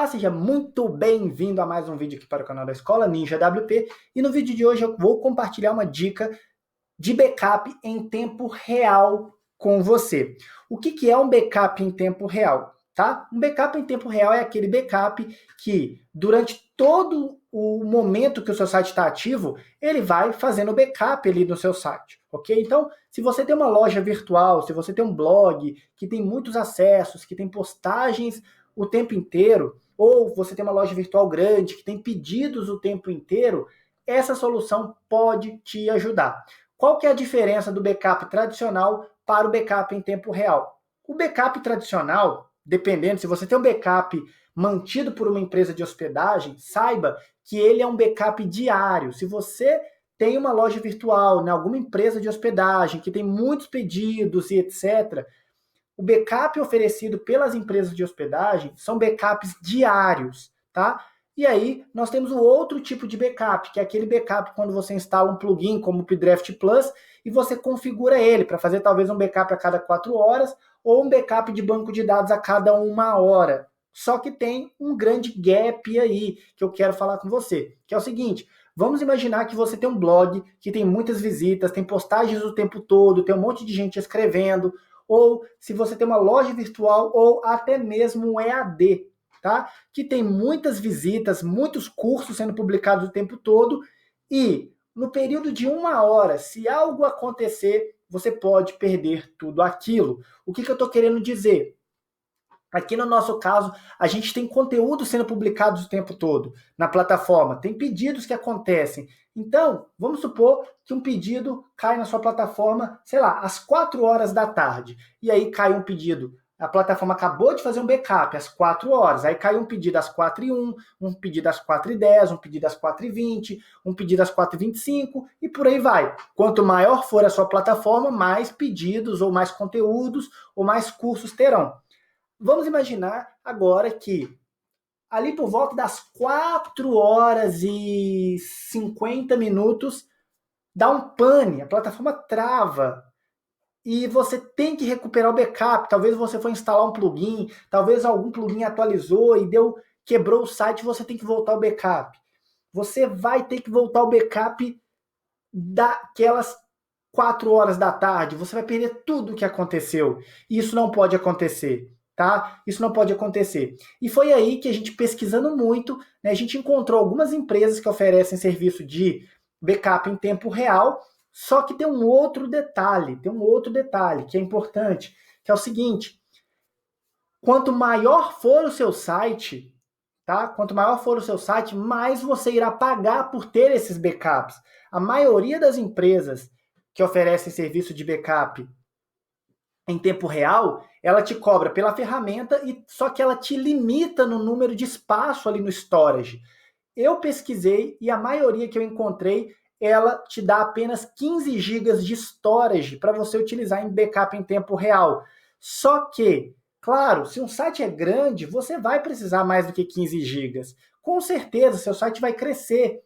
Olá, seja muito bem-vindo a mais um vídeo aqui para o canal da Escola Ninja WP. E no vídeo de hoje eu vou compartilhar uma dica de backup em tempo real com você. O que é um backup em tempo real? Tá? Um backup em tempo real é aquele backup que durante todo o momento que o seu site está ativo, ele vai fazendo backup ali no seu site, ok? Então, se você tem uma loja virtual, se você tem um blog que tem muitos acessos, que tem postagens o tempo inteiro, ou você tem uma loja virtual grande que tem pedidos o tempo inteiro, essa solução pode te ajudar. Qual que é a diferença do backup tradicional para o backup em tempo real? O backup tradicional, dependendo, se você tem um backup mantido por uma empresa de hospedagem, saiba que ele é um backup diário. Se você tem uma loja virtual, né, alguma empresa de hospedagem que tem muitos pedidos e etc., o backup oferecido pelas empresas de hospedagem são backups diários, tá? E aí nós temos o outro tipo de backup, que é aquele backup quando você instala um plugin como o Pdraft Plus e você configura ele para fazer talvez um backup a cada 4 horas ou um backup de banco de dados a cada 1 hora. Só que tem um grande gap aí que eu quero falar com você, que é o seguinte: vamos imaginar que você tem um blog que tem muitas visitas, tem postagens o tempo todo, tem um monte de gente escrevendo, ou se você tem uma loja virtual ou até mesmo um EAD, tá? Que tem muitas visitas, muitos cursos sendo publicados o tempo todo e no período de 1 hora, se algo acontecer, você pode perder tudo aquilo. O que eu estou querendo dizer? Aqui no nosso caso, a gente tem conteúdo sendo publicado o tempo todo na plataforma, tem pedidos que acontecem. Então, vamos supor que um pedido cai na sua plataforma, sei lá, às 4 horas da tarde. E aí cai um pedido. A plataforma acabou de fazer um backup às 4 horas. Aí cai um pedido às 4h01, um pedido às 4h10, um pedido às 4h20, um pedido às 4h25 e por aí vai. Quanto maior for a sua plataforma, mais pedidos ou mais conteúdos ou mais cursos terão. Vamos imaginar agora que ali por volta das 4h50 dá um pane, a plataforma trava e você tem que recuperar o backup. Talvez você for instalar um plugin, talvez algum plugin atualizou e quebrou o site, você tem que voltar o backup. Você vai ter que voltar o backup daquelas 4 horas da tarde, você vai perder tudo o que aconteceu. E isso não pode acontecer. Tá? Isso não pode acontecer. E foi aí que a gente, pesquisando muito, né, a gente encontrou algumas empresas que oferecem serviço de backup em tempo real, só que tem um outro detalhe que é importante, que é o seguinte: quanto maior for o seu site, tá? Quanto maior for o seu site, mais você irá pagar por ter esses backups. A maioria das empresas que oferecem serviço de backup em tempo real, ela te cobra pela ferramenta, e só que ela te limita no número de espaço ali no storage. Eu pesquisei e a maioria que eu encontrei, ela te dá apenas 15 GB de storage para você utilizar em backup em tempo real. Só que, claro, se um site é grande, você vai precisar mais do que 15 GB. Com certeza, seu site vai crescer.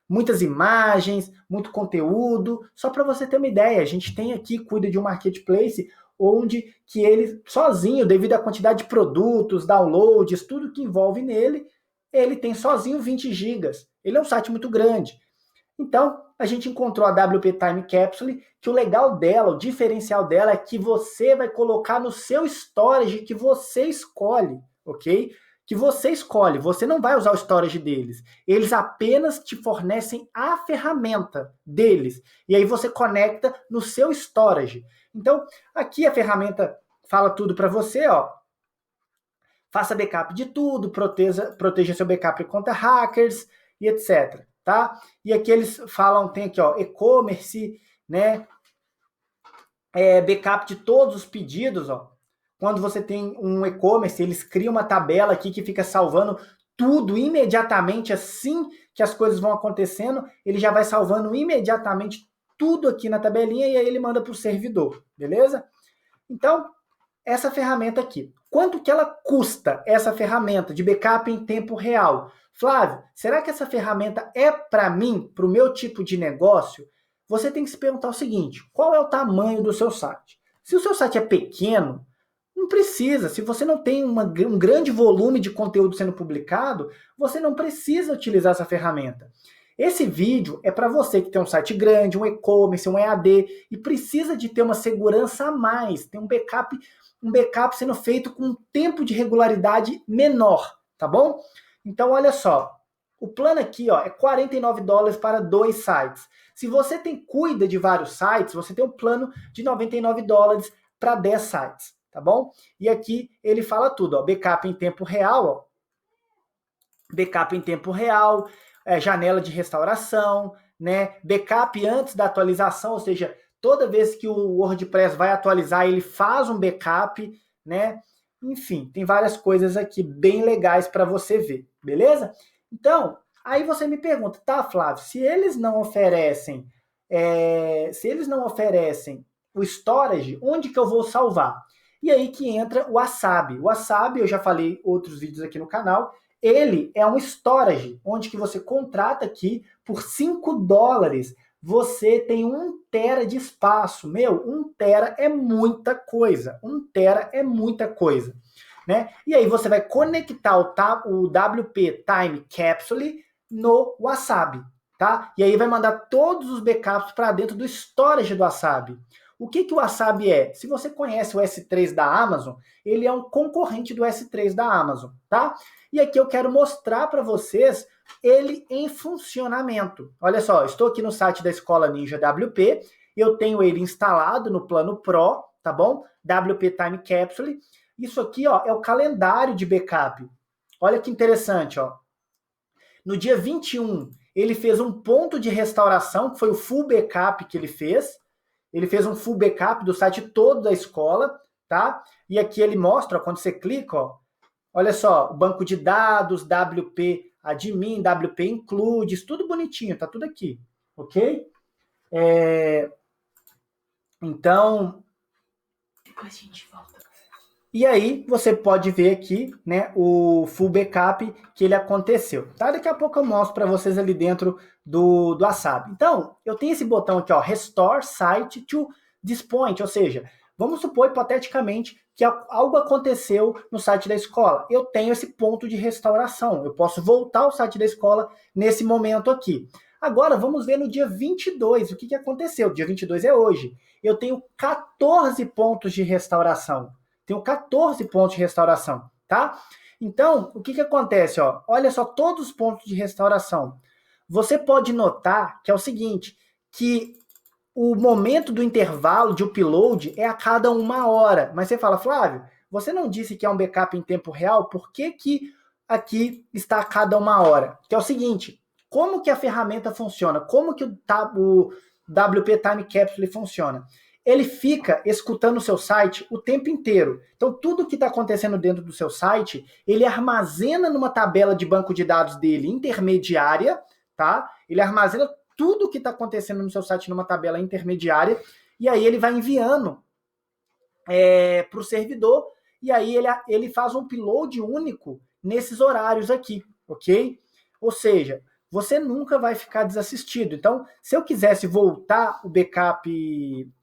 Muitas imagens, muito conteúdo. Só para você ter uma ideia, a gente tem aqui, cuida de um marketplace onde que ele sozinho, devido à quantidade de produtos, downloads, tudo que envolve nele, ele tem sozinho 20 gigas. Ele é um site muito grande. Então, a gente encontrou a WP Time Capsule, que o legal dela, o diferencial dela é que você vai colocar no seu storage que você escolhe, ok? Que você escolhe, você não vai usar o storage deles. Eles apenas te fornecem a ferramenta deles. E aí você conecta no seu storage. Então, aqui a ferramenta fala tudo para você, ó. Faça backup de tudo, proteja seu backup contra hackers e etc. Tá? E aqui eles falam, tem aqui, ó, e-commerce, né? Backup de todos os pedidos, ó. Quando você tem um e-commerce, eles criam uma tabela aqui que fica salvando tudo imediatamente, assim que as coisas vão acontecendo, ele já vai salvando imediatamente tudo aqui na tabelinha e aí ele manda para o servidor, beleza? Então, essa ferramenta aqui. Quanto que ela custa, essa ferramenta de backup em tempo real? Flávio, será que essa ferramenta é para mim, para o meu tipo de negócio? Você tem que se perguntar o seguinte: qual é o tamanho do seu site? Se o seu site é pequeno, Não precisa. Se você não tem um grande volume de conteúdo sendo publicado, você não precisa utilizar essa ferramenta. Esse vídeo é para você que tem um site grande, um e-commerce, um EAD e precisa de ter uma segurança a mais, tem um backup sendo feito com um tempo de regularidade menor, tá bom? Então olha só, o plano aqui ó, é $49 para 2 sites. Se você cuida de vários sites, você tem um plano de $99 para 10 sites, tá bom? E aqui ele fala tudo, ó, backup em tempo real, ó, backup em tempo real, janela de restauração, né? Backup antes da atualização, ou seja, toda vez que o WordPress vai atualizar, ele faz um backup, né? Enfim, tem várias coisas aqui bem legais para você ver, beleza? Então, aí você me pergunta, tá, Flávio, se eles não oferecem o storage, onde que eu vou salvar? E aí que entra o Wasabi. O Wasabi, eu já falei em outros vídeos aqui no canal, ele é um storage, onde que você contrata aqui por $5, você tem 1 tera de espaço. Meu, 1 tera é muita coisa. 1 tera é muita coisa. Né? E aí você vai conectar o WP Time Capsule no Wasabi, tá? E aí vai mandar todos os backups para dentro do storage do Wasabi. O que o Wasabi é? Se você conhece o S3 da Amazon, ele é um concorrente do S3 da Amazon, tá? E aqui eu quero mostrar para vocês ele em funcionamento. Olha só, estou aqui no site da Escola Ninja WP, eu tenho ele instalado no plano Pro, tá bom? WP Time Capsule. Isso aqui, ó, é o calendário de backup. Olha que interessante, ó. No dia 21, ele fez um ponto de restauração, que foi o full backup que ele fez. Ele fez um full backup do site todo da escola, tá? E aqui ele mostra, ó, quando você clica, ó, olha só, o banco de dados, WP admin, WP includes, tudo bonitinho, tá tudo aqui, ok? Então, depois a gente volta. E aí você pode ver aqui, né, o full backup que ele aconteceu, tá? Daqui a pouco eu mostro para vocês ali dentro do Wasabi. Então, eu tenho esse botão aqui, ó, Restore Site to this point, ou seja, vamos supor hipoteticamente que algo aconteceu no site da escola. Eu tenho esse ponto de restauração, eu posso voltar ao site da escola nesse momento aqui. Agora, vamos ver no dia 22, o que aconteceu. O dia 22 é hoje. Eu tenho 14 pontos de restauração. Tenho 14 pontos de restauração, tá? Então, o que acontece, ó? Olha só todos os pontos de restauração. Você pode notar que é o seguinte, que o momento do intervalo de upload é a cada 1 hora. Mas você fala, Flávio, você não disse que é um backup em tempo real? Por que aqui está a cada 1 hora? Que é o seguinte, como que a ferramenta funciona? Como que o WP Time Capsule funciona? Ele fica escutando o seu site o tempo inteiro. Então, tudo que está acontecendo dentro do seu site, ele armazena numa tabela de banco de dados dele intermediária, tá? Ele armazena tudo que está acontecendo no seu site numa tabela intermediária, e aí ele vai enviando para o servidor, e aí ele faz um upload único nesses horários aqui, ok? Ou seja, você nunca vai ficar desassistido. Então, se eu quisesse voltar o backup,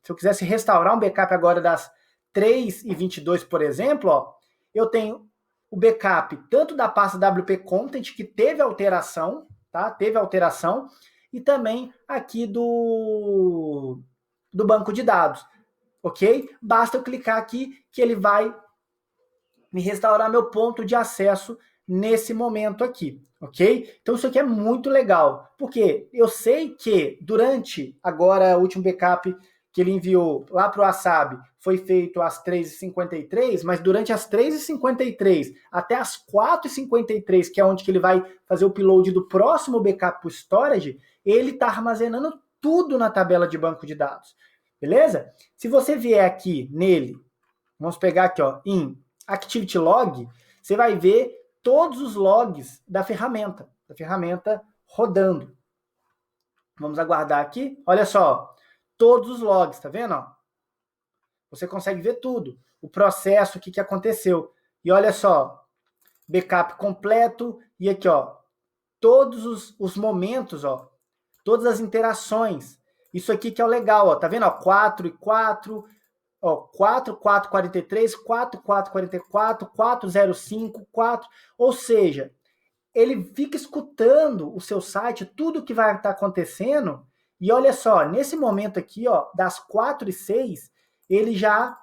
se eu quisesse restaurar um backup agora das 3h22, por exemplo, ó, eu tenho o backup tanto da pasta WP Content, que teve alteração, tá? Teve alteração, e também aqui do banco de dados, ok? Basta eu clicar aqui que ele vai me restaurar meu ponto de acesso nesse momento aqui, ok? Então isso aqui é muito legal, porque eu sei que durante agora o último backup que ele enviou lá para o Wasabi foi feito às 3h53, mas durante as 3h53 até as 4h53, que é onde que ele vai fazer o upload do próximo backup para o storage, ele está armazenando tudo na tabela de banco de dados, beleza? Se você vier aqui nele, vamos pegar aqui, ó, em Activity Log, você vai ver todos os logs da ferramenta rodando. Vamos aguardar aqui. Olha só, todos os logs, tá vendo? Você consegue ver tudo, o processo, o que aconteceu. E olha só, backup completo, e aqui, ó, todos os momentos, ó, todas as interações. Isso aqui que é o legal, ó, tá vendo? Ó, 4 e 4, ó, 4443, 4444, 405, 4, ou seja, ele fica escutando o seu site, tudo que vai estar acontecendo, e olha só, nesse momento aqui, ó, das 4:06, ele já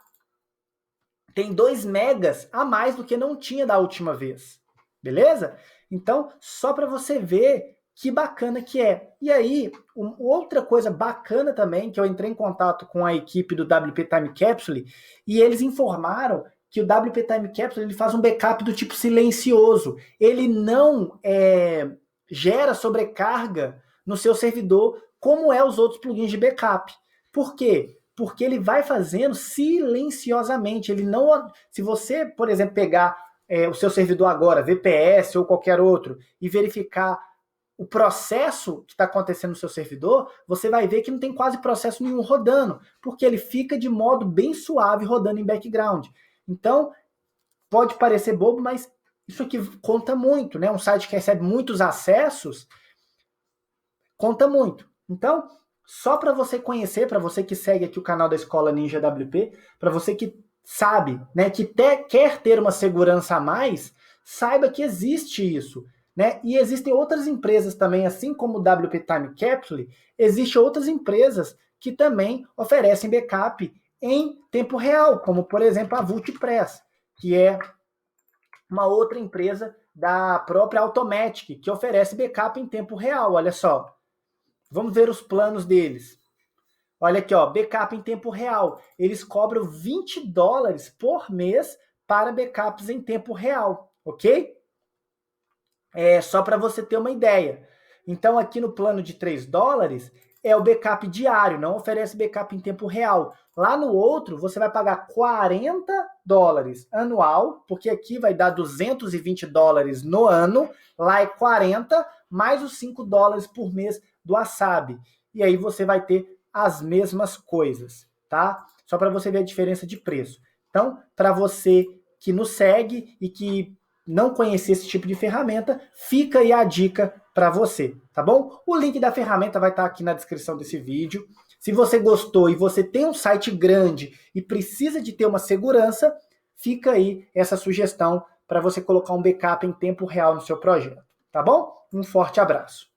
tem 2 megas a mais do que não tinha da última vez. Beleza? Então, só para você ver que bacana que é. E aí, outra coisa bacana também, que eu entrei em contato com a equipe do WP Time Capsule, e eles informaram que o WP Time Capsule ele faz um backup do tipo silencioso. Ele não gera sobrecarga no seu servidor, como é os outros plugins de backup. Por quê? Porque ele vai fazendo silenciosamente. Ele não, se você, por exemplo, pegar o seu servidor agora, VPS ou qualquer outro, e verificar o processo que está acontecendo no seu servidor, você vai ver que não tem quase processo nenhum rodando, porque ele fica de modo bem suave rodando em background. Então, pode parecer bobo, mas isso aqui conta muito, né? Um site que recebe muitos acessos, conta muito. Então, só para você conhecer, para você que segue aqui o canal da Escola Ninja WP, para você que sabe, né, que quer ter uma segurança a mais, saiba que existe isso, né? E existem outras empresas também, assim como o WP Time Capsule, existem outras empresas que também oferecem backup em tempo real, como por exemplo a Vultpress, que é uma outra empresa da própria Automatic, que oferece backup em tempo real. Olha só, vamos ver os planos deles. Olha aqui, ó, backup em tempo real. Eles cobram $20 por mês para backups em tempo real, ok? É só para você ter uma ideia. Então, aqui no plano de $3 é o backup diário, não oferece backup em tempo real. Lá no outro, você vai pagar $40 anual, porque aqui vai dar $220 no ano, lá é 40, mais os $5 por mês do Wasabi. E aí você vai ter as mesmas coisas, tá? Só para você ver a diferença de preço. Então, para você que nos segue e que não conhecia esse tipo de ferramenta, fica aí a dica para você, tá bom? O link da ferramenta vai estar aqui na descrição desse vídeo. Se você gostou e você tem um site grande e precisa de ter uma segurança, fica aí essa sugestão para você colocar um backup em tempo real no seu projeto, tá bom? Um forte abraço.